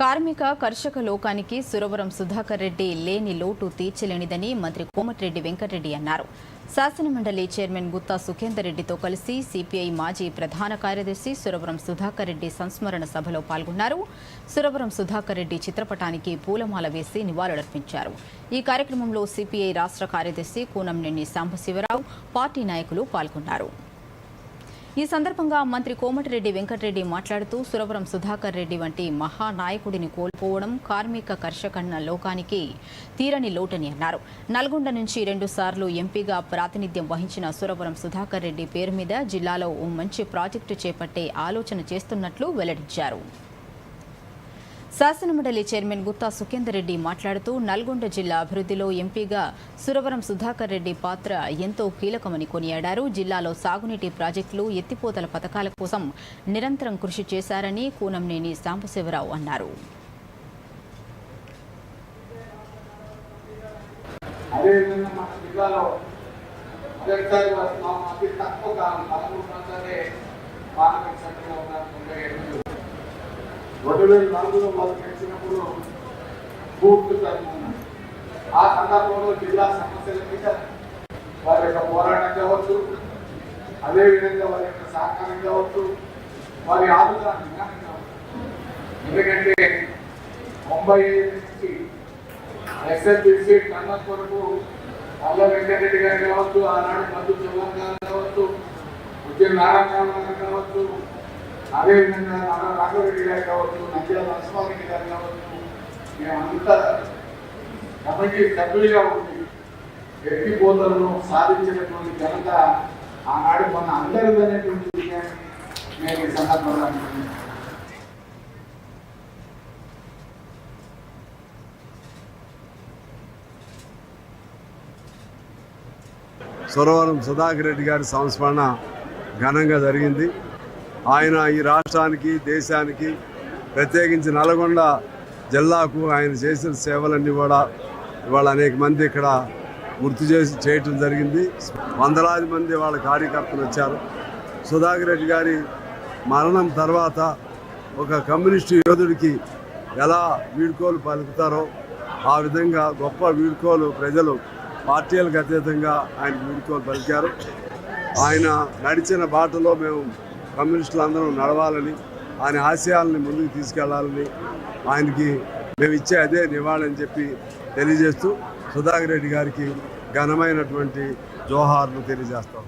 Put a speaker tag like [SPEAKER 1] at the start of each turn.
[SPEAKER 1] కార్మిక కర్షక లోకానికి సురవరం సుధాకర్ రెడ్డి లేని లోటు తీర్చలేనిదని మంత్రి కోమటిరెడ్డి వెంకటరెడ్డి అన్నారు. శాసనమండలి చైర్మన్ గుత్తా సుఖేందర్ రెడ్డితో కలిసి సిపిఐ మాజీ ప్రధాన కార్యదర్శి సురవరం సుధాకర్ రెడ్డి సంస్మరణ సభలో పాల్గొన్నారు. సురవరం సుధాకర్ రెడ్డి చిత్రపటానికి పూలమాల వేసి నివాళులర్పించారు. ఈ కార్యక్రమంలో సిపిఐ రాష్ట్ర కార్యదర్శి కూనంనేని సాంబశివరావు, పార్టీ నాయకులు పాల్గొన్నారు. ఈ సందర్భంగా మంత్రి కోమటిరెడ్డి వెంకటరెడ్డి మాట్లాడుతూ సురవరం సుధాకర్ రెడ్డి వంటి మహానాయకుడిని కోల్పోవడం కార్మిక కర్షకన్న లోకానికి తీరని లోటని అన్నారు. నల్గొండ నుంచి 2 సార్లు ఎంపీగా ప్రాతినిధ్యం వహించిన సురవరం సుధాకర్ రెడ్డి పేరు మీద జిల్లాలో ఓ మంచి ప్రాజెక్టు చేపట్టే ఆలోచన చేస్తున్నట్లు వెల్లడించారు. శాసనమండలి చైర్మన్ గుత్తా సుఖేందర్ రెడ్డి మాట్లాడుతూ నల్గొండ జిల్లా అభివృద్ధిలో ఎంపీగా సురవరం సుధాకర్ రెడ్డి పాత్ర ఎంతో కీలకమని కొనియాడారు. జిల్లాలో సాగునీటి ప్రాజెక్టులు, ఎత్తిపోతల పథకాల కోసం నిరంతరం కృషి చేశారని కూనంనేని సాంబశివరావు అన్నారు.
[SPEAKER 2] పూర్తి ఆ సందర్భంలో జిల్లా సమస్యల మీద వారి యొక్క పోరాటం కావచ్చు, అదేవిధంగా వారి యొక్క సహకారం కావచ్చు, వారి ఆలోచన విధానం కావచ్చు. ఎందుకంటే 95 నుంచి ఎస్ఎల్బిసి టన్నర్ కొరకు అల్ల వెంకటరెడ్డి గారు కావచ్చు, ఆనాడు మధు చౌహాన్ గారు కావచ్చు, ఉద్యమ నారాయణ గారు కావచ్చు, అదేవిధంగా రాఘవరెడ్డి గారు కావచ్చు, నంద్యాల నరసింహారెడ్డి గారు కావచ్చు, మేమంతా కమిటీ సభ్యులుగా ఉండి ఎత్తిపోతలను సాధించినటువంటి ఘనత ఆనాడు మన అందరిది అనేటువంటి విషయాన్ని నేను ఈ సందర్భంగా
[SPEAKER 3] సురవరం సుధాకర్ రెడ్డి గారి సంస్మరణ ఘనంగా జరిగింది. ఆయన ఈ రాష్ట్రానికి, దేశానికి, ప్రత్యేకించి నల్గొండ జిల్లాకు ఆయన చేసిన సేవలన్నీ కూడా ఇవాళ అనేక మంది ఇక్కడ గుర్తు చేయటం జరిగింది. వందలాది మంది వాళ్ళ కార్యకర్తలు వచ్చారు. సుధాకర్ రెడ్డి గారి మరణం తర్వాత ఒక కమ్యూనిస్టు యోధుడికి ఎలా వీడ్కోలు పలుకుతారో ఆ విధంగా గొప్ప వీడ్కోలు ప్రజలు పార్టీలకు అతీతంగా ఆయన వీడ్కోలు పలికారు. ఆయన నడిచిన బాటలో మేము కమ్యూనిస్టులు అందరూ నడవాలని, ఆయన ఆశయాలని ముందుకు తీసుకెళ్లాలని ఆయనకి మేము ఇచ్చే అదే నివాళని చెప్పి తెలియజేస్తూ సుధాకర్ రెడ్డి గారికి ఘనమైనటువంటి జోహార్లు తెలియజేస్తాం.